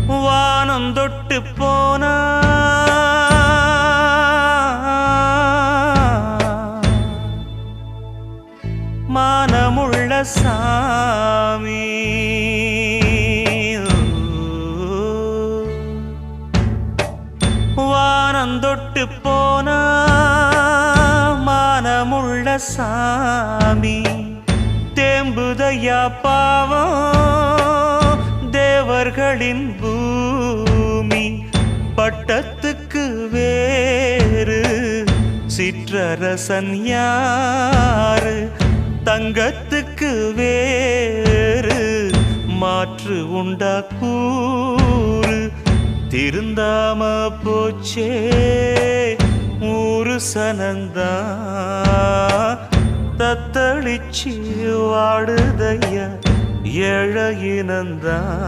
வானம் தொட்டு போனா மானமுள்ள சாமி வானம் தொட்டு போனா மானமுள்ள சாமி தேம்புதையா பாவம் தேவர்களின் பூமி பட்டத்துக்கு வேறு சிற்றரசன் யாரு தங்கத்துக்கு வேறு மாற்று உண்டா கூறு திருந்தாம போச்சே ஊரு சனந்தா தத்தளிச்சு வாடுதையா ஏழையினந்தான்